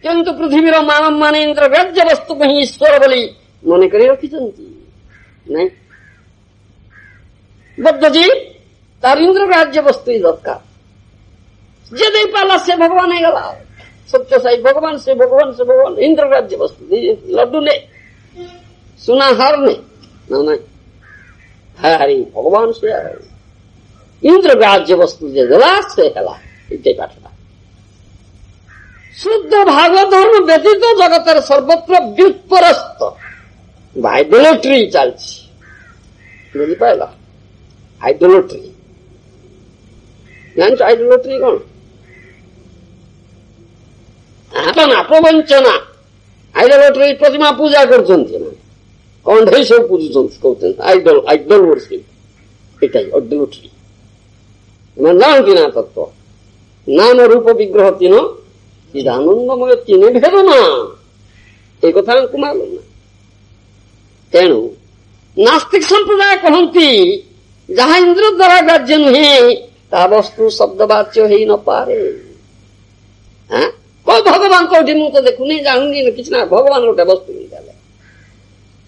किंतु पृथ्वीर मानव माने इंद्र ग्राह्य वस्तु को ही ईश्वर बोली मन कर रखिंट नहीं बद्धजी तार इंद्र ग्राह्य वस्तु ही दरकार जे दे पाला से भगवान ही गला सत्य साई भगवान से भगवान इंद्र ग्राह्य वस्तु लड्डू ने सुना हार ने नहीं हरि भगवान से इंद्र ग्राह्य वस्तु जे देला से हेला इते पाठला शुद्ध भागवत धर्म व्यतीत जगतर सर्वत्र व्युत्परस्त आइडोलेट्री चलती बुझिपाला आइडोलेट्री जान आइडोलेट्री कौन आपना प्रवंचना आइडोलेट्री प्रतिमा पूजा करछन्ति ना कंढे सब पूजुछन्ति कहते आइडल वर्शिप एटा आइडोलेट्री मैं जानती ना तत्व नाम रूप विग्रह तीन चिदानंदमय तीन भेद ना एक कथा हमको मालूम ना तेणु नास्तिक संप्रदाय कहती जहाँ इंद्र द्वारा ग्राह्य नुहे ता वस्तु शब्दवाच्य हो न पारे कोई भगवान कौटी मु तो देखु नहीं जानूनी किसी ना भगवान गोटे वस्तु नहीं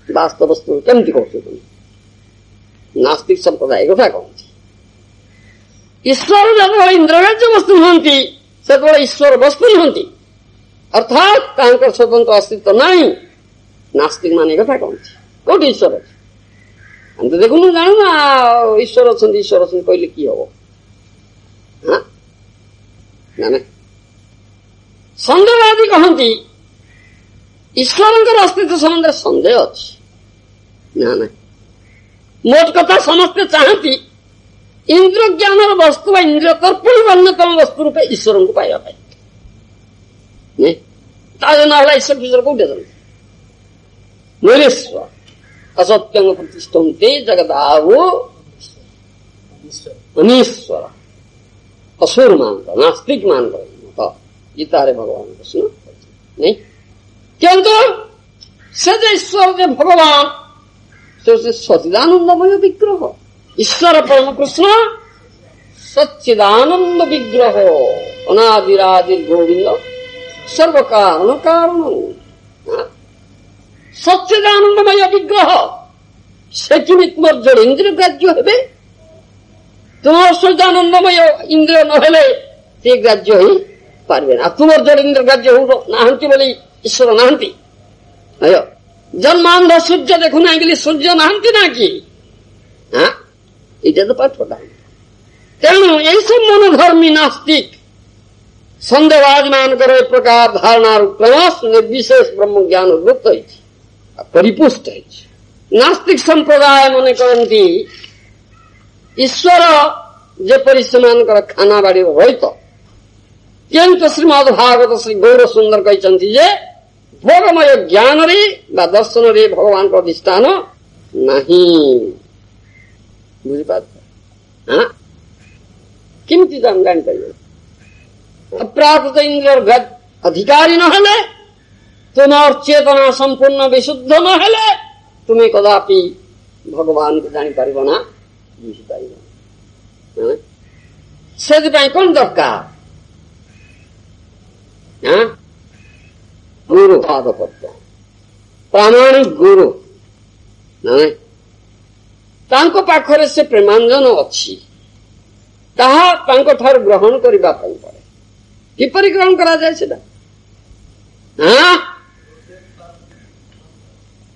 वास्तव वस्तु केमती कहते तुम नास्तिक संप्रदाय कथा कहती ईश्वर जब इंद्रग्राह्य वस्तु हंती से ईश्वर वस्तु हंती अर्थात स्वतंत्र अस्तित्व नहीं नास्तिक माने कथा कहती कौटी ईश्वर अच्छे हम तो देखो जानू ना ईश्वर अच्छा कहले कि हम हाँ ना संदेहवादी कहती ईश्वर अस्तित्व संबंध संदेह अच्छी ना मोट कथा समस्ते चाहती इंद्र ज्ञान वस्तु व इंद्रिय कर्पूर अन्यतम वस्तु रूपे ईश्वर को पाइबा ना ईश्वर फीश्वर कौटे महेश्वर असत्यंग प्रतिष्ठन्ते जगदाहु अनीश्वर असुर मानकर नास्तिक मानकर गीता रे भगवान कृष्ण नहीं किंतु से ईश्वर भगवान से सच्चिदानंदमय विग्रह ईश्वर परम कृष्ण सच्चिदानंद विग्रह अनादिरादि गोविंद सर्व कारण कारण सच्चिदानंदमय विग्रह से तुम जड़ इंद्रिय ग्राह्य हे तुम सच्चिदानंदमय इंद्रिय न ग्राह्य ही पारे ना तुम जड़ इंद्र ग्राह्य नहांती बोली ईश्वर नहांती जन्मांध सूर्य देखु ना बोली सूर्य नहांती ना कि हाँ ये तो पाठटा तेणु यही सब मनोधर्मी नास्तिक संदेहवादी मानकर एक प्रकार धारणा क्रमश निर्विशेष ब्रह्म ज्ञान वृत्त परिपुष्ट है नास्तिक संप्रदाय मन करती ईश्वर जेपरी से खाना बाड़ी रही किंतु श्रीमद भागवत श्री गौर सुंदर कहते जे भोगमय ज्ञान रे दर्शन रे भगवान का अधिष्ठान नहीं बुझिपार हाँ किमती तो हम जान पाइबे अप्राकृत इंद्रिय अधिकारी न हेले तुमार चेतना संपूर्ण विशुद्ध न हेले तुम्हें कदापि भगवान को जानी पारिब ना बुझी पारिब से कौन दरकार गुरु पादपत्र प्रामाणिक गुरु तांको पाखरे से प्रेमांजन अच्छी ताहा तांको ठार ग्रहण करिबा पई पड़े किपरि ग्रहण करा जाय सेटा हाँ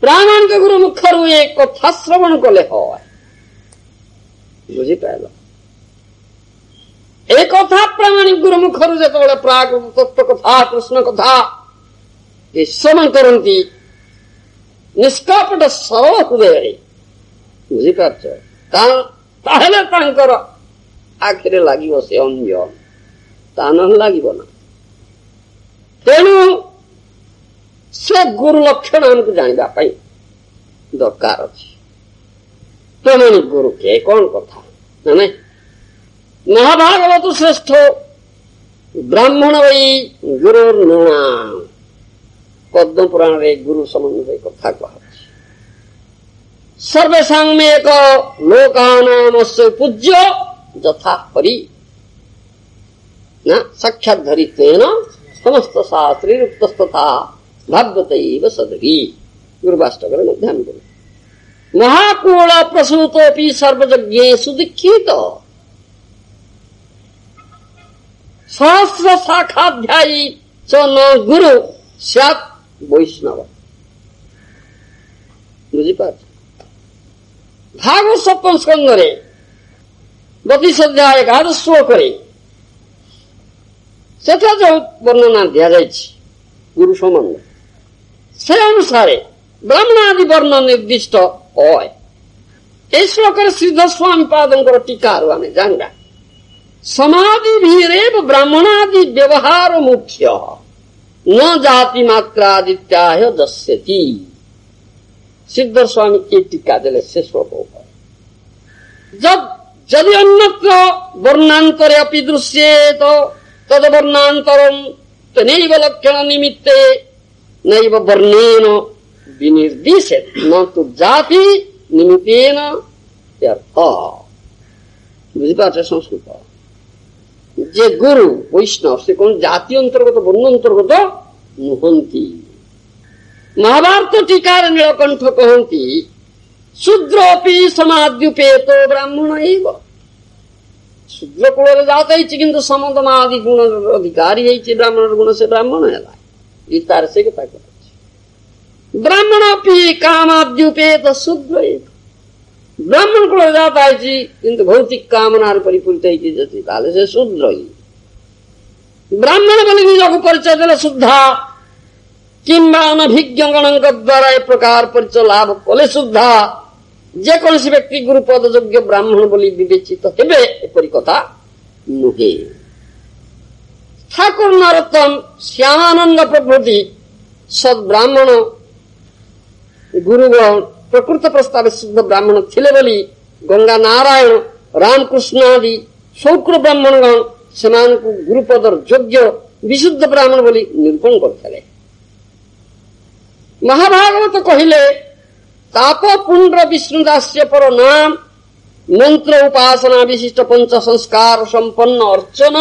प्रामाणिक गुरु मुखरु एक कथा श्रवण कले হয় बुझी पाइल एक कथा प्रामाणिक गुरु मुखरु जेतबेले प्राकृत तत्व कथा कृष्ण कथा ये श्रवण करती निष्कपट सरल हृदय बुझिपारछ ताहेले तांकर आखिरे लागिब से अन्य ता न लागिब ना तेणु से गुरु लक्षण हमको जानिबा पाई दरकार अछि प्रामाणिक गुरु के कौन कथा ना महाभागवत श्रेष्ठ ब्राह्मण वै गुरु नृणाम पद्म पुराण रे गुरु संबंधी कथा कहा सर्वेषां में एक लोकानामस्य पूज्य यथा हरि ना साक्षात धरित्वेन समस्त शास्त्री उक्तस्तथा भागवतैव सदरी गुरुवाष्टकरे मध्ये आम्ही बोलू। महाकूल प्रसूतोपि सर्वयज्ञेषु दीक्षित सहस्र शाखाध्यायी च न गुरु स्यात् वैष्णव। बुझिपारुछ? भागवत सप्तम स्कंदरे 32 अध्याय 11 श्लोकरे सेठा जो वर्णना दिया जाइछि गुरु सम्बन्ध से अनुसारे ब्राह्मण आदि वर्ण निर्दिष्ट होय। ए श्लोकरे सिद्ध स्वामी पादंकर टीकार आमे जानिबा समाधि भीरेव ब्राह्मणादि व्यवहार मुख्य न जाति मात्रादित्याह दस्यति। सिद्ध स्वामी की टीका देले से श्लोक जब यदि अन्यत्र वर्णांतरे अपि दृश्येत तद वर्णांतरम तनैव लक्षण निमित्ते नैव वर्णेन विनिर्दिश्यते न तु जाति निमित्तेन अर्थ। बुझिपारुछ? संस्कृत जे गुरु वैष्णव से कौन जाति अंतर्गत वर्ण अंतर्गत नुहंती। महाभारत टीकार नीलकंठ कहती शूद्रोपि समाद्युपेतो ब्राह्मण एव। शूद्र कूल जाता किंतु समदमादि गुण अधिकारी है ब्राह्मण गुण से ब्राह्मण है गीतार से कथा कर। ब्राह्मण कामाद्युपेत शूद्र एव। ब्राह्मण कूल जाता है किंतु भौतिक कामना परिपूरित है से शूद्र ही। ब्राह्मण बोली निज परिचय देले शुद्धा किंबा अनभिज्ञ गणक द्वारा एक प्रकार परिचय लाभ कले शुद्धा जेकोसी व्यक्ति गुरुपद योग्य ब्राह्मण बोली विवेचित हेबे एपरि कथा नुहे। ठाकुर नरोत्तम श्यामानंद प्रभृति सद्ब्राह्मण गुरुगण प्रकृत प्रस्ताव शुद्ध ब्राह्मण थिले बोली गंगा नारायण रामकृष्ण आदि शौक्र ब्राह्मणगण सेमान को गुरुपदर योग्य विशुद्ध ब्राह्मण बोली निरूपण करथिले। महाभागवत कहिले ताप पुंड्र विष्णुदास्य पर नाम मंत्र उपासना विशिष्ट पंच संस्कार संपन्न अर्चन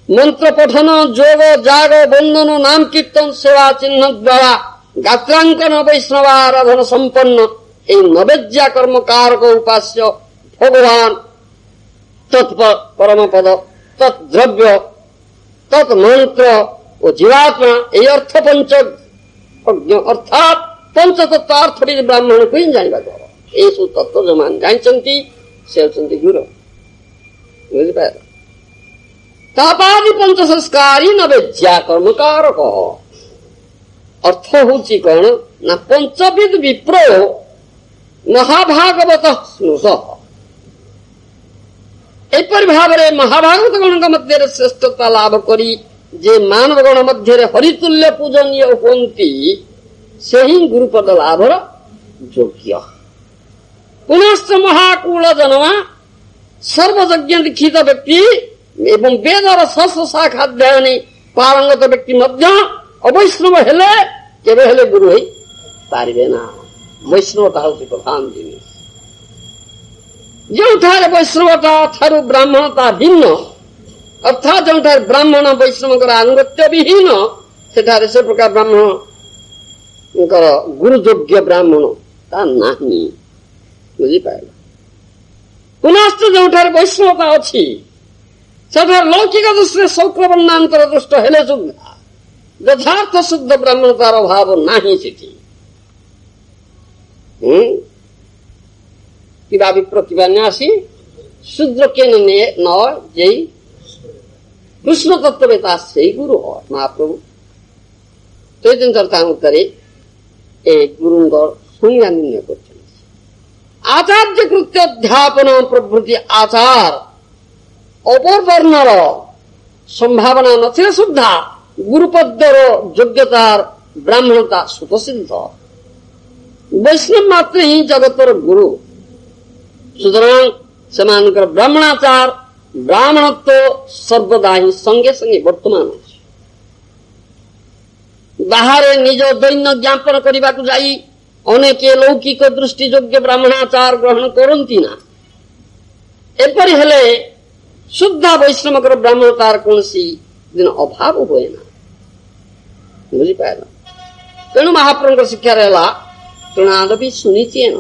मंत्र पठन जोग जाग बंदन नाम कीर्तन सेवा चिन्ह द्वारा गात्रांकन वैष्णवाराधन संपन्न ए नवेद्या कर्म कारक उपास्य भगवान तत्परम पद तद्रव्य तत्मंत्र और जीवात्मा ये अर्थ पंच अर्थात पंच तत्वार्थ ब्राह्मण को ही जाना ये सब तत्व जो मान जानती से होती गुरु। बुझिपार? तापादि पंच संस्कारी नवेद्या कर्म कारक अर्थ होची कौन ना पंचविध विप्रो महाभागवत स्नुष। एपरि भावरे महाभागवत गण मध्य श्रेष्ठता लाभ करी जे मानव गण मध्य हरितुल्य पूजनीय होती से ही गुरुपद लाभर योग्य। पुनश्च महाकूल जनमा सर्वयज्ञ दीक्षित व्यक्ति एवं वेदर सहस्र शाखाध्यायनी पारंगत व्यक्ति मध्य अवैष्णव हेले केबे हेले गुरु है पारिबे ना। वैष्णवता होची प्रधान जिनिस। जोठारे वैष्णवता ठारू ब्राह्मणता भिन्न अर्थात जोठारे ब्राह्मण वैष्णव आनुगत्य विहीन सेठारे से प्रकार ब्राह्मण गुरु योग्य ब्राह्मण ता नाही। बुझिपार? पुनश्च जोठारे वैष्णवता अच्छी सेठारे लौकिक दृष्टि शौक्रवर्णांतर दृष्ट हेले सुद्धा यथार्थ शुद्ध ब्राह्मणतार अभाव नाही सेठी। किबा विप्र किबा न्यासी शूद्र के न जय कृष्ण तत्ववेता से गुरु हो महाप्रभु चैतन्य चरितामृतरे एक गुरुंगर संज्ञा निर्णय कर आचार्य कृत्योध्यापन प्रभृति आचार अपवर्णर संभावना नथिले सुद्धा गुरुपदर योग्यतार ब्राह्मणता सुप्रसिद्ध। वैष्णव मात्र ही जगतर गुरु सुतरां सेमानकर ब्राह्मणाचार ब्राह्मणत्व सर्वदा ही संगे संगे वर्तमान बाहर निज दैन्य ज्ञापन करने को जाई अनेके लौकिक दृष्टि योग्य ब्राह्मणाचार ग्रहण करती ना। एपरि हेले शुद्ध वैष्णव ब्राह्मणतार कौन दिन अभाव हुए ना। बुझिपार तेणु महाप्रभु शिक्षा रहा तृणादपि सुनिचेन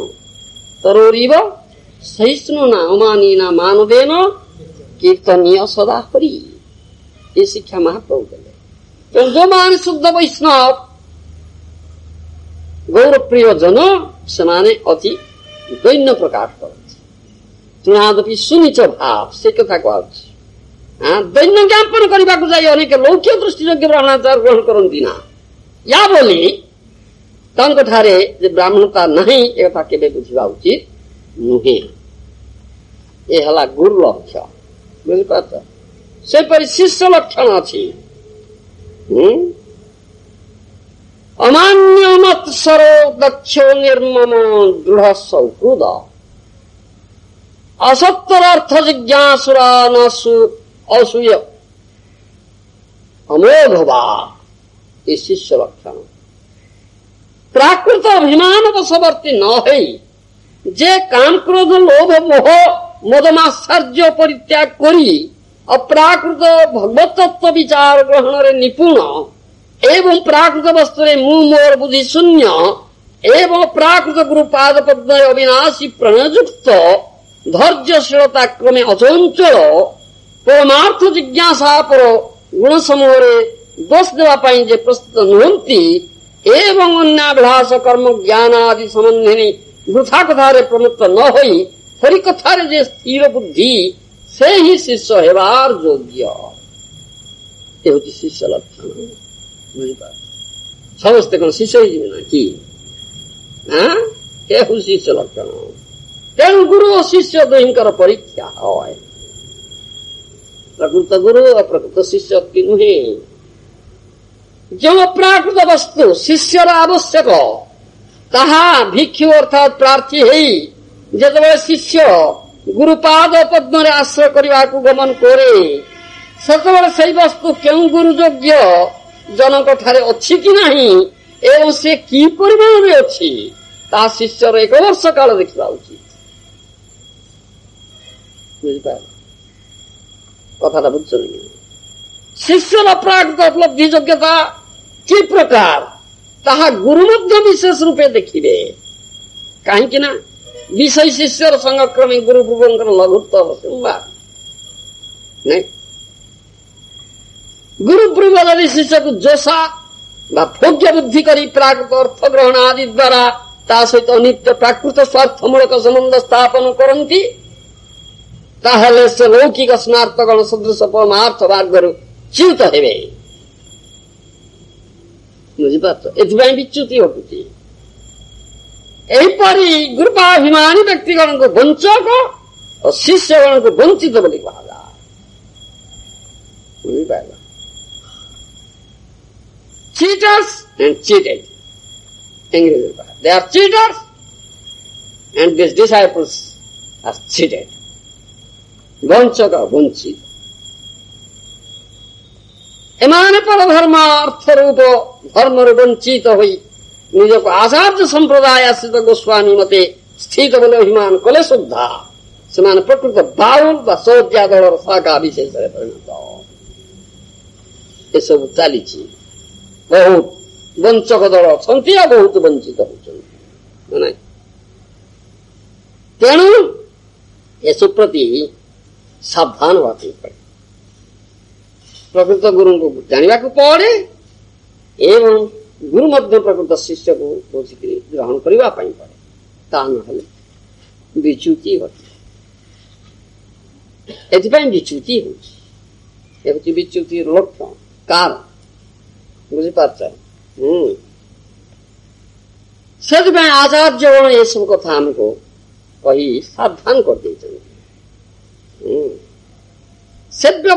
तरोरीव सहिष्णुना अमानीना मानदेन कीर्तनीय सदा हरि। ये शिक्षा महाप्रभु देले। तेणु जो मान शुद्ध वैष्णव गौरव प्रिय जन से अति दैन्य प्रकाश करते तृणादपि सुनिच भाव से कथा कहूँ दैन्य ज्ञापन करने को जाए अनेक लौकिक दृष्टियोग्य ब्राह्मणाचार ग्रहण करती ना या बोली ठारे ब्राह्मणता नहीं एक केवे बुझा उचित नुहे। ये हला गुरु लक्ष्य बुझिपार से शिष्य लक्षण अच्छी अमान्य मत्सरो दक्षो निर्मम दृढ़ सौहृद असत्तरार्थ जिज्ञासुरा नसु असूय अमोघवा। ये शिष्य लक्षण प्राकृत अभिमान वशवर्ती न है जे काम क्रोध लोभ मोह मदमाश्चर्य परित्याग करी अप्राकृत भगवत तत्व विचार ग्रहण निपुण एवं प्राकृत वस्तु मुंह मोर बुद्धि शून्य एवं प्राकृत गुरु पाद पद्म अविनाशी प्रणयुक्त धैर्यशीलता क्रमे अचंचल परमार्थ जिज्ञासा पर गुण समूह दोष देवाई जे प्रस्तुत नुहंती एवं अन्याभिलाष कर्म ज्ञान आदि संबंधी वृथा कथारे प्रमुक्त न होई हरि कथारे जे स्थिर बुद्धि से ही शिष्य हेबार योग्य। ये होची शिष्य लक्षण बुझिपार समस्ते कौन शिष्य ही ना कि ये हूँ शिष्य लक्षण। तेणु गुरु और शिष्य दुहिंकर परीक्षा है प्रकृत गुरु अप्रकृत शिष्य की नुहे। जो अप्राकृत वस्तु शिष्यर आवश्यक ताहा भिक्षु अर्थात प्रार्थी है जेतबे शिष्य गुरुपाद पद्म आश्रय करने को गमन करे सेतबे से वस्तु क्यों गुरु योग्य जनक ठारे अच्छी कि नहीं एवं से की परिमाण में अच्छी ता शिष्यर 1 वर्ष काल देखा उचित। बुझिपार कथा बुझ शिष्यर अप्राकृत उपलब्धि योग्यता कि प्रकार ताहा गुरु मध्य विशेष रूपे देखिए कहीं ना विषय शिष्यर संग क्रमे गुरु गुरुवंकर लघुत्व नहीं गुरु पूर्व यदि शिष्य को जोशा भोग्य बुद्धि करी प्राकृत अर्थ ग्रहण आदि द्वारा ता सहित अनित्य प्राकृत स्वार्थमूलक संबंध स्थापन करती ताहले से लौकिक स्नार्तगण सदृश परमार्थ मार्ग च्युत हेबे। बुझिपार एथि विच्युति घटुची एहीपरि गुरुपाभिमानी व्यक्तिगण को वंचक और शिष्यगण को वंचित बोली कहा जाए। बुझिपार cheaters and cheated इंग्रेजी में they are cheaters and these disciples are cheated वंचक वंचित एमाने पर धर्मार्थ रूप धर्म वंचित हुई निज को आचार्य संप्रदाय आश्रित गोस्वामी मते स्थित बोले अभिमान कले शुद्धा से प्रकृत बाउल सौज्ञा दल शाखा विशेष परिणत ये सब चली बहुत वंचक दल अच्छा बहुत वंचित होती तेणु यसु प्रति सावधान होगा पड़े प्रकृत गुरु को जाना पड़े एवं गुरु मध्य प्रकृत शिष्य को बुझिक ग्रहण करने पड़े ता ना विच्युति एथि विच्युति होची विच्युति लक्षण कारण बुझिपार से आचार्य गण ये सब कथा हमको कही सावधान कर सेव्य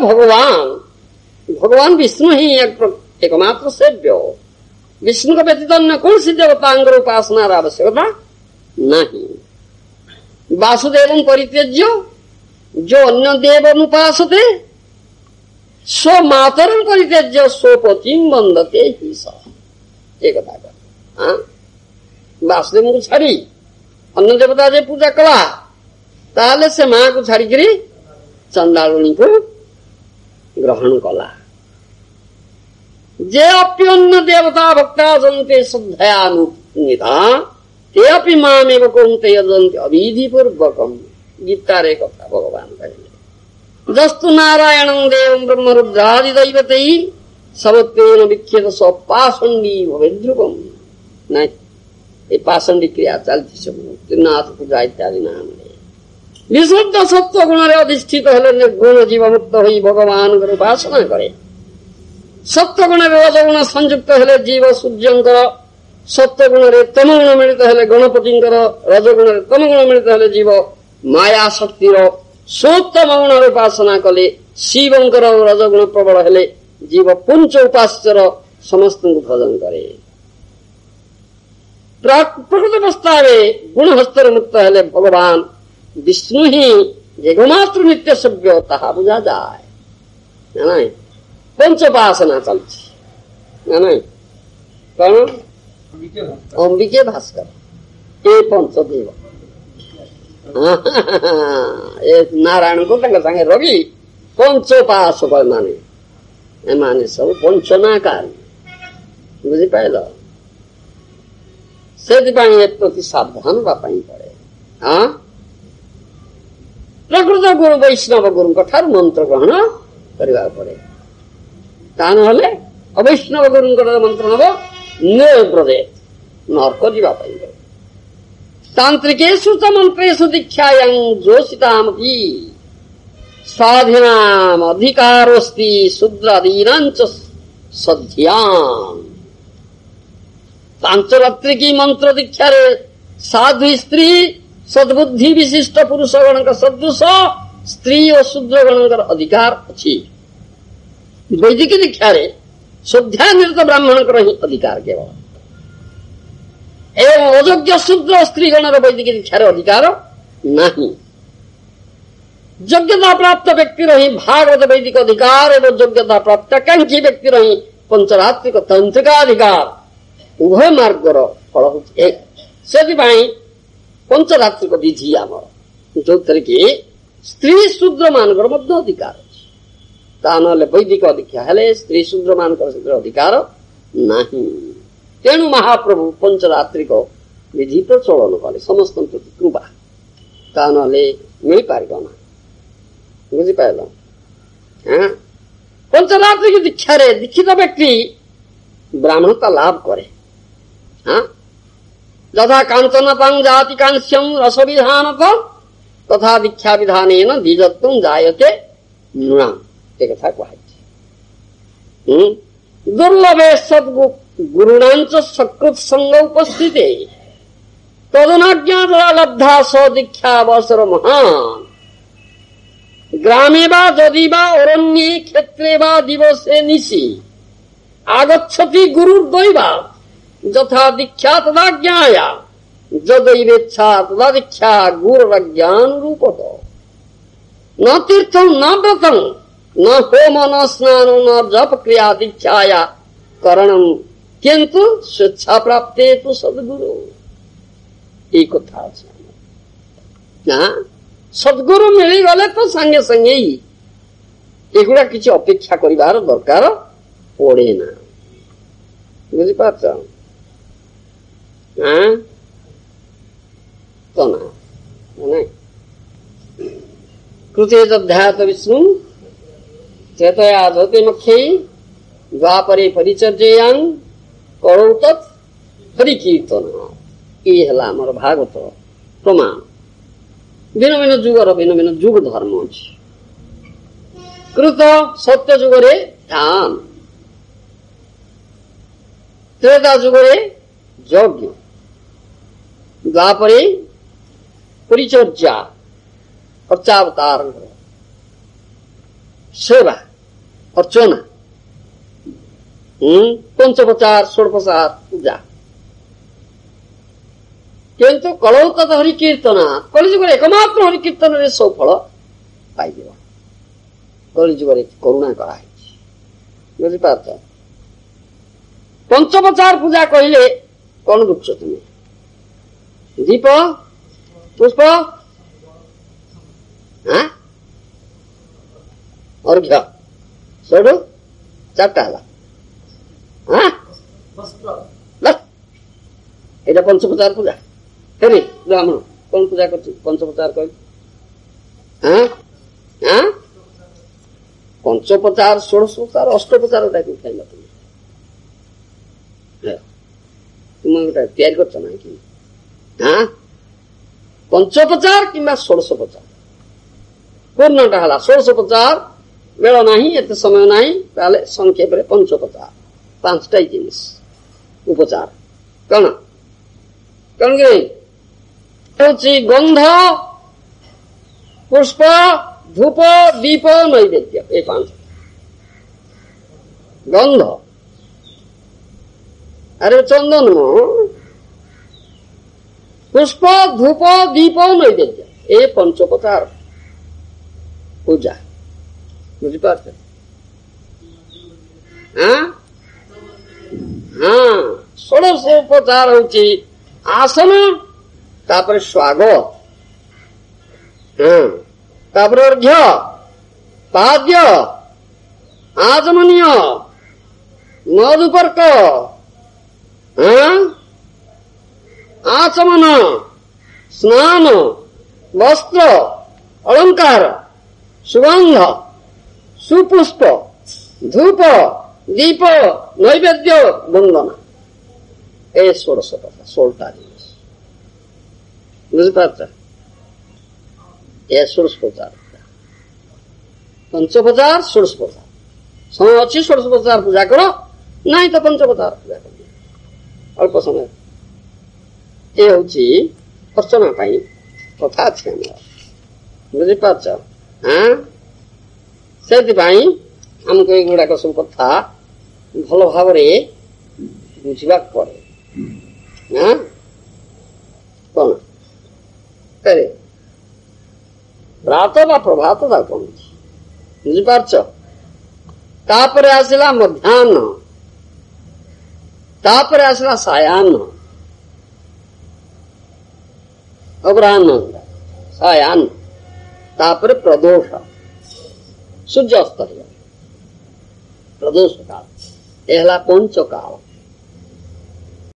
भगवान विष्णु ही एकमात्र सेव्य विष्णु का व्यतीत अन्य कौन सी देवतांग उपासना आवश्यकता नहीं वासुदेव परित्यज्य जो अन्य देव उपासते स्व मातरं परित्यज्य स्वपतिं वंदते ही स एक वासुदेव को छाड़ी अन्य देवता जे पूजा कला ताले से माँ को छाड़ी चंडालुणी को ग्रहण कला जे अप्यन्न देवता भक्ता जन्ते श्रद्धयानुनिता ते अपि मामेव कौन्तेय जन्ते अविधि पूर्वकम। गीता रे कथा भगवान कहले जस्तु नारायणं देवं ब्रह्म रुद्रादि दैवतै सबत्वेन विख्यात स पाषण्डी भवेद्रुवम। नहीं, ये पाषण्डी क्रिया चलती सब त्रिनाथ पूजा इत्यादि नाम विशुद्ध सत्व गुण अधिष्ठित हेले निर्गुण जीव मुक्त होई भगवान उपासना करे। सत्व गुण रजगुण संयुक्त हेले जीव सूर्यंकर, सत्व गुण तम गुण मिलित हेले गणपति रजगुण तम गुण मिलित हेले जीव माया शक्तिर सोत्तम गुण उपासना कले शिवंकर रजगुण प्रबल हेले जीव पुंच उपास्यर समस्त भजन करे। प्रकृत अवस्था गुण हस्तर मुक्त हेले भगवान विष्णु ही एकमात्र नित्य सभ्य ताहा बुझा जाए ना। पंचोपासना चलती ना कौन अंबिके भास्कर ये पंचदेव नारायण को संगे रवि पंचोपासक माने सब पंचनाकार बुझिपाल से प्रति सावधान पड़े। हाँ प्रकृत गुरु वैष्णव गुरु ठार मंत्र ग्रहण करने पड़े। तानहले अवैष्णव गुरु मंत्र नब निर्ब्रदे नर्क जावाई। तांत्रिकेषु च मंत्रेषु दीक्षायां जोषितामपि स्वाधीनाम अधिकारोस्ति शूद्रादीनां च सध्याम्। पांचरात्रि की मंत्र दीक्षा रे साधु स्त्री सद्बुद्धि विशिष्ट पुरुष गण का सदृश स्त्री और शूद्र गण का अधिकार अच्छी। वैदिक दीक्षा रे शुद्धा निरत ब्राह्मण का ही अधिकार केवल एवं अयोग्य शूद्र स्त्री गण वैदिक दीक्षा रे अधिकार नहीं। योग्यता प्राप्त व्यक्ति रही भागवत वैदिक अधिकार एवं योग्यता प्राप्त कांक्षी व्यक्ति रही पंचरात्रिक तंत्रिकाधिकार उभय मार्ग फल होती से पंचरात्रिक विधि आमर जो कि स्त्री शूद्र मानकर मध्य अधिकार अच्छी। तानले वैदिक दीक्षा हेले स्त्री शूद्र मानकर अधिकार नहीं। तेणु महाप्रभु पंचरात्रिक विधि प्रचलन कले समस्त प्रति कृपा तानले मिल पार ना बुझिपाल। हाँ पंचरात्रिक दीक्षा रे दीक्षित व्यक्ति ब्राह्मणता लाभ करे। हाँ यथा कांचनतां जाति कांस्यं रस विधानत तथा दीक्षा विधानेन द्विजत्वं जायते नृणाम् एक कथा कहुछि। दुर्लभे सद्गुरुणां च सकृत संग उपस्थिते तदनुज्ञा द्वारा लब्धा स दीक्षा अवसर महान्। ग्रामे वा यदि वा अरण्ये क्षेत्रे वा दिवसे निशि आगच्छति गुरुर्दैवात् यथा दीक्षा तदा ज्ञाया यदैवेच्छा तदा दीक्षा गुरुरज्ञानुरूपत। न तीर्थं न व्रतं न होम न स्नानो न जप क्रिया दीक्षाया करणं किंतु स्वेच्छा प्राप्ते तो सद्गुरु। एक कथा ना सद्गुरु मिली गले तो संगे संगे ही एगुड़ा किसी अपेक्षा करिवार दरकार पड़े ना बुझिपारछ। हाँ तो ना कृते तध्यात विष्णु चेतया धोते मुख्यै द्वापरे परिचर्ययां करो तत् हरिकीर्तन। ये है आमर भागवत प्रमाण। भिन्न भिन्न जुगर भिन्न भिन्न जुग धर्म अच्छी। कृत सत्य जुगरे ध्यान, त्रेता जुगरे यज्ञ, द्वापरे परिचर्या अर्चावतार सेवा अर्चना, पंचोपचार षोडोपचार पूजा। किंतु कलौ तत् हरिकीर्तना कलिजुगर एकमात्र हरिकीर्तन रे सब फल पाई। कलिजुगर करुणा कराई बुझिपारछ। पंचोपचार पूजा कहले कौन रुच तुम्हें? दीप पुष्प अर्घ्य सडु चारटा है। হ্যাঁ এটা পঞ্চোপচার পূজা ফেরি ব্রাহ্মণ কোন পূজা করছি পঞ্চোপচার কই হ্যাঁ হ্যাঁ পঞ্চোপচার ষোড়শোপচার অষ্টোপচার ওটা কি খাইলা তুমি তুমি ওটা ତିଆରି করছো নাকি হ্যাঁ ପଞ୍ଚୋପଚାର କିମ୍ବା ଷୋଡ଼ଶୋପଚାର ପୂର୍ଣ୍ଣଟା ହେଲା ଷୋଡ଼ଶୋପଚାର ବେଳ ନାହିଁ ଏତେ ସମୟ ନାହିଁ ତାହେଲେ ସଂକ୍ଷେପରେ ପଞ୍ଚୋପଚାର ପାଞ୍ଚଟା ଜିନିଷ ଉପଚାର କଣ କଣ କି ହଉଛି ଗନ୍ଧ ପୁଷ୍ପ ଧୂପ ଦୀପ ନୈବେଦ୍ୟ ଏ ପାଞ୍ଚ ଗନ୍ଧ ଆରେ ଚନ୍ଦନ पुष्प धूप दीप नैवेद्य ये पंचोपचार पूजा बुझिपारे हाँ हाँ षोडशोपचार होची आसन तापर स्वागत हाँ तापर अर्घ्य पाद्य आचमनीय मधुपर्क हाँ आचमन स्नान वस्त्र अलंकार सुगंध सुपुष्प धूप दीप नैवेद्य वंदना ए षोडशोपचार 16टा जिनिस बुझिपारछ ए षोडशोपचार पंचोपचार षोडशोपचार समय अच्छी षोडशोपचार पूजा करो नहीं तो पंचोपचार पूजा करो अल्प समय ये हूँ अर्चना कथा अच्छे बुझिपारछ हाँ से आमको युवाक सब कथा भल भाव बुझा पड़े हाँ कौन अरे प्रात बा प्रभात ता कौन बुझिपारछ तापरे आसला मध्याह्न तापरे आसला सायाह्न अपराह्न सायाह्न तापर प्रदोष सूर्य अस्त प्रदोष काल यह पंच काल